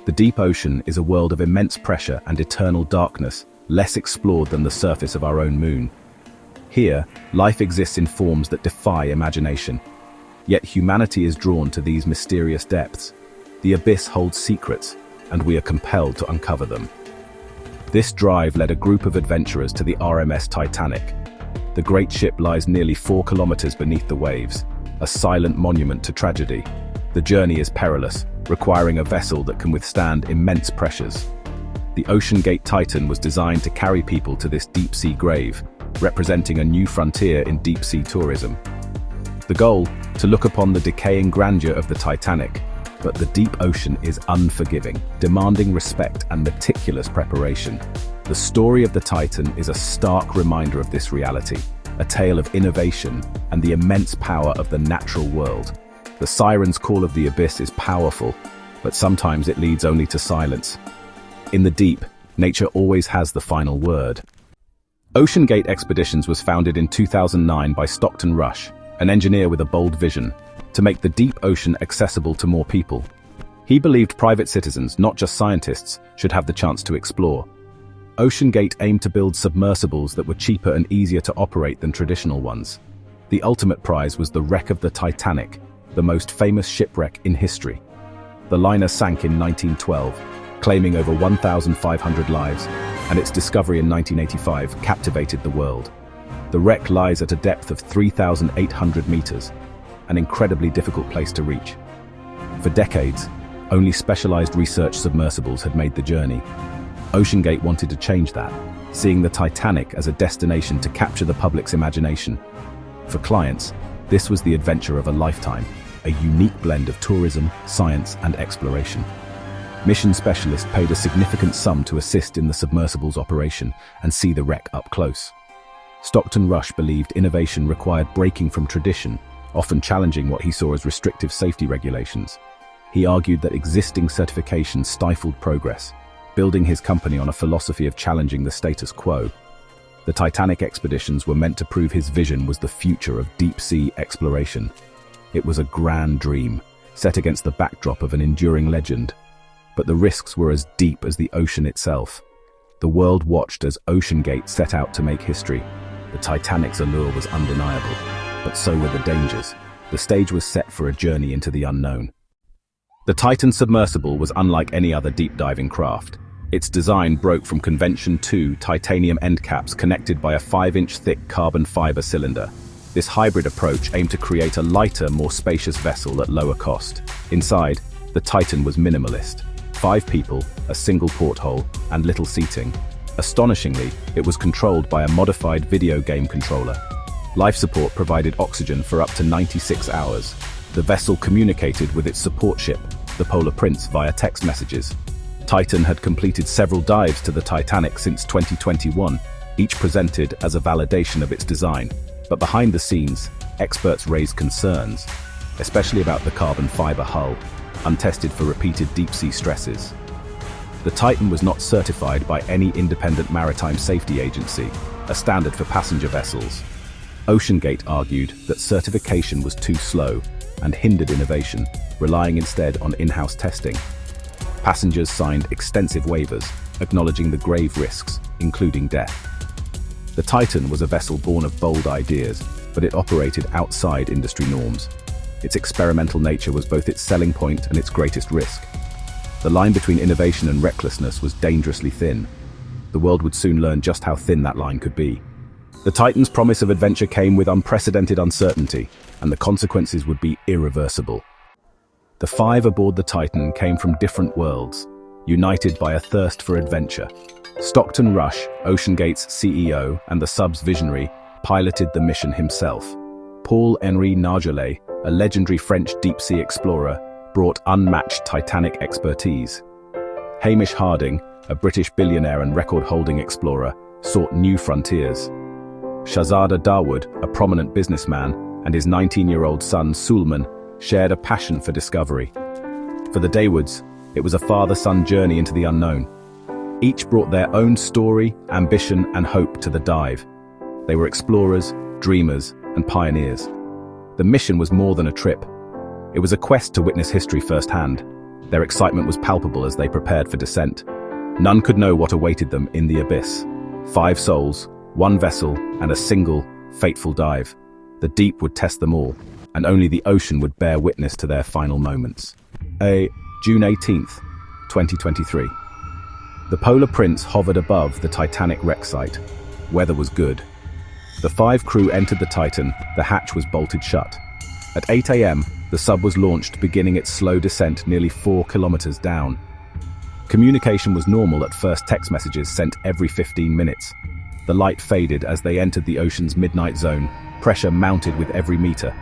The deep ocean is a world of immense pressure and eternal darkness, less explored than the surface of our own moon. Here, life exists in forms that defy imagination. Yet humanity is drawn to these mysterious depths. The abyss holds secrets, and we are compelled to uncover them. This drive led a group of adventurers to the RMS Titanic. The great ship lies nearly 4 kilometers beneath the waves, a silent monument to tragedy. The journey is perilous, requiring a vessel that can withstand immense pressures. The OceanGate Titan was designed to carry people to this deep-sea grave, representing a new frontier in deep-sea tourism. The goal, to look upon the decaying grandeur of the Titanic, but the deep ocean is unforgiving, demanding respect and meticulous preparation. The story of the Titan is a stark reminder of this reality, a tale of innovation and the immense power of the natural world. The siren's call of the abyss is powerful, but sometimes it leads only to silence. In the deep, nature always has the final word. OceanGate Expeditions was founded in 2009 by Stockton Rush, an engineer with a bold vision, to make the deep ocean accessible to more people. He believed private citizens, not just scientists, should have the chance to explore. OceanGate aimed to build submersibles that were cheaper and easier to operate than traditional ones. The ultimate prize was the wreck of the Titanic, the most famous shipwreck in history. The liner sank in 1912, claiming over 1,500 lives, and its discovery in 1985 captivated the world. The wreck lies at a depth of 3,800 meters, an incredibly difficult place to reach. For decades, only specialized research submersibles had made the journey. OceanGate wanted to change that, seeing the Titanic as a destination to capture the public's imagination. For clients, this was the adventure of a lifetime, a unique blend of tourism, science, and exploration. Mission specialists paid a significant sum to assist in the submersible's operation and see the wreck up close. Stockton Rush believed innovation required breaking from tradition, often challenging what he saw as restrictive safety regulations. He argued that existing certifications stifled progress, building his company on a philosophy of challenging the status quo. The Titanic expeditions were meant to prove his vision was the future of deep-sea exploration. It was a grand dream, set against the backdrop of an enduring legend. But the risks were as deep as the ocean itself. The world watched as OceanGate set out to make history. The Titanic's allure was undeniable, but so were the dangers. The stage was set for a journey into the unknown. The Titan submersible was unlike any other deep-diving craft. Its design broke from convention: 2 titanium end caps connected by a 5-inch thick carbon fiber cylinder. This hybrid approach aimed to create a lighter, more spacious vessel at lower cost. Inside, the Titan was minimalist. 5 people, a single porthole, and little seating. Astonishingly, it was controlled by a modified video game controller. Life support provided oxygen for up to 96 hours. The vessel communicated with its support ship, the Polar Prince, via text messages. Titan had completed several dives to the Titanic since 2021, each presented as a validation of its design. But behind the scenes, experts raised concerns, especially about the carbon fiber hull, untested for repeated deep-sea stresses. The Titan was not certified by any independent maritime safety agency, a standard for passenger vessels. OceanGate argued that certification was too slow and hindered innovation, relying instead on in-house testing. Passengers signed extensive waivers, acknowledging the grave risks, including death. The Titan was a vessel born of bold ideas, but it operated outside industry norms. Its experimental nature was both its selling point and its greatest risk. The line between innovation and recklessness was dangerously thin. The world would soon learn just how thin that line could be. The Titan's promise of adventure came with unprecedented uncertainty, and the consequences would be irreversible. The 5 aboard the Titan came from different worlds, united by a thirst for adventure. Stockton Rush, OceanGate's CEO and the sub's visionary, piloted the mission himself. Paul-Henri Nargeolet, a legendary French deep-sea explorer, brought unmatched Titanic expertise. Hamish Harding, a British billionaire and record-holding explorer, sought new frontiers. Shahzada Dawood, a prominent businessman, and his 19-year-old son Sulman shared a passion for discovery. For the Dawoods, it was a father-son journey into the unknown. Each brought their own story, ambition, and hope to the dive. They were explorers, dreamers, and pioneers. The mission was more than a trip. It was a quest to witness history firsthand. Their excitement was palpable as they prepared for descent. None could know what awaited them in the abyss. 5 souls, 1 vessel, and a single, fateful dive. The deep would test them all, and only the ocean would bear witness to their final moments. June 18th, 2023. The Polar Prince hovered above the Titanic wreck site. Weather was good. The 5 crew entered the Titan. The hatch was bolted shut. At 8 a.m., the sub was launched, beginning its slow descent nearly 4 kilometers down. Communication was normal at first, text messages sent every 15 minutes. The light faded as they entered the ocean's midnight zone. Pressure mounted with every meter.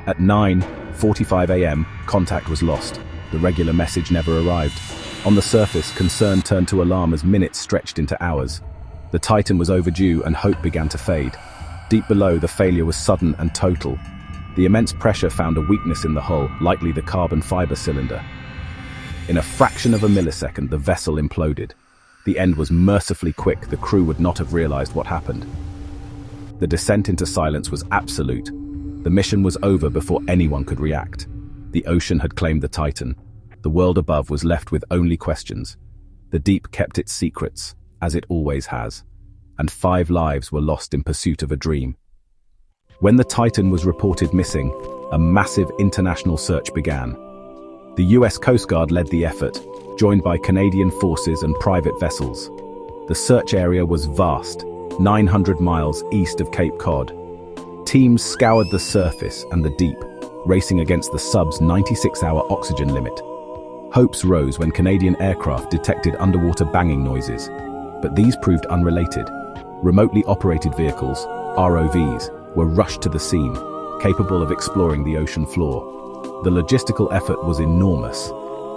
At 9:45 a.m., contact was lost. The regular message never arrived. On the surface, concern turned to alarm as minutes stretched into hours. The Titan was overdue and hope began to fade. Deep below, the failure was sudden and total. The immense pressure found a weakness in the hull, likely the carbon fiber cylinder. In a fraction of a millisecond, the vessel imploded. The end was mercifully quick. The crew would not have realized what happened. The descent into silence was absolute. The mission was over before anyone could react. The ocean had claimed the Titan. The world above was left with only questions. The deep kept its secrets, as it always has, and 5 lives were lost in pursuit of a dream. When the Titan was reported missing, a massive international search began. The US Coast Guard led the effort, joined by Canadian forces and private vessels. The search area was vast, 900 miles east of Cape Cod. Teams scoured the surface and the deep, racing against the sub's 96-hour oxygen limit. Hopes rose when Canadian aircraft detected underwater banging noises, but these proved unrelated. Remotely operated vehicles, ROVs, were rushed to the scene, capable of exploring the ocean floor. The logistical effort was enormous.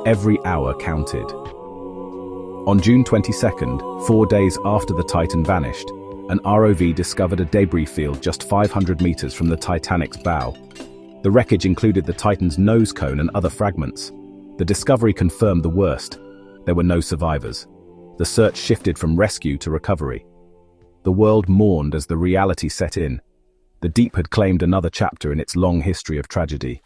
Every hour counted. On June 22nd, 4 days after the Titan vanished, an ROV discovered a debris field just 500 meters from the Titanic's bow. The wreckage included the Titan's nose cone and other fragments. The discovery confirmed the worst. There were no survivors. The search shifted from rescue to recovery. The world mourned as the reality set in. The deep had claimed another chapter in its long history of tragedy.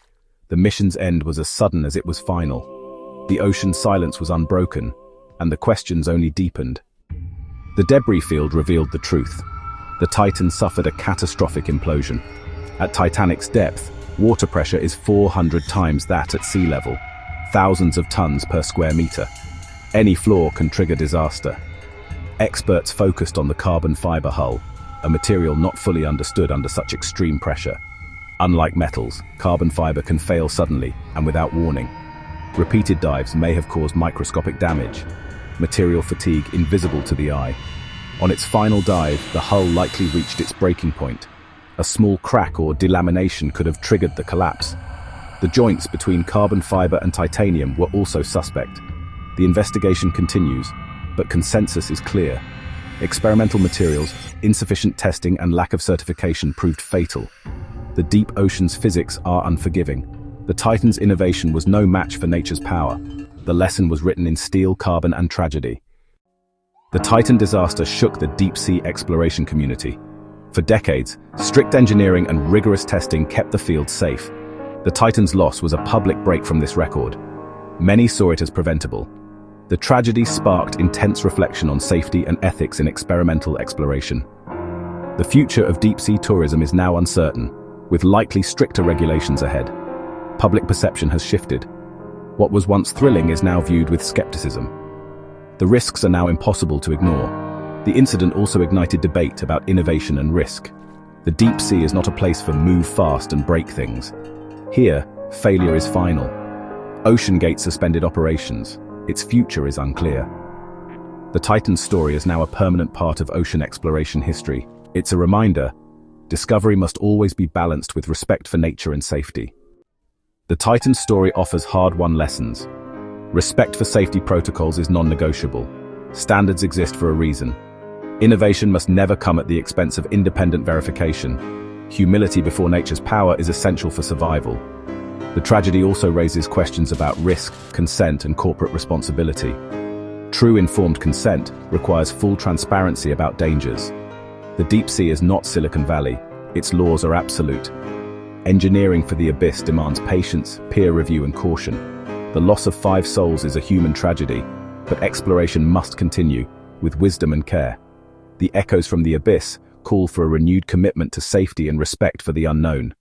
The mission's end was as sudden as it was final. The ocean's silence was unbroken, and the questions only deepened. The debris field revealed the truth. The Titan suffered a catastrophic implosion. At Titanic's depth, water pressure is 400 times that at sea level, thousands of tons per square meter. Any flaw can trigger disaster. Experts focused on the carbon fiber hull, a material not fully understood under such extreme pressure. Unlike metals, carbon fiber can fail suddenly and without warning. Repeated dives may have caused microscopic damage, material fatigue invisible to the eye. On its final dive, the hull likely reached its breaking point. A small crack or delamination could have triggered the collapse. The joints between carbon fiber and titanium were also suspect. The investigation continues, but consensus is clear. Experimental materials, insufficient testing, and lack of certification proved fatal. The deep ocean's physics are unforgiving. The Titan's innovation was no match for nature's power. The lesson was written in steel, carbon, and tragedy. The Titan disaster shook the deep-sea exploration community. For decades, strict engineering and rigorous testing kept the field safe. The Titan's loss was a public break from this record. Many saw it as preventable. The tragedy sparked intense reflection on safety and ethics in experimental exploration. The future of deep-sea tourism is now uncertain, with likely stricter regulations ahead. Public perception has shifted. What was once thrilling is now viewed with skepticism. The risks are now impossible to ignore. The incident also ignited debate about innovation and risk. The deep sea is not a place for move fast and break things. Here, failure is final. OceanGate suspended operations. Its future is unclear. The Titan's story is now a permanent part of ocean exploration history. It's a reminder: discovery must always be balanced with respect for nature and safety. The Titan's story offers hard-won lessons. Respect for safety protocols is non-negotiable. Standards exist for a reason. Innovation must never come at the expense of independent verification. Humility before nature's power is essential for survival. The tragedy also raises questions about risk, consent, and corporate responsibility. True informed consent requires full transparency about dangers. The deep sea is not Silicon Valley. Its laws are absolute. Engineering for the abyss demands patience, peer review, and caution. The loss of 5 souls is a human tragedy, but exploration must continue, with wisdom and care. The echoes from the abyss call for a renewed commitment to safety and respect for the unknown.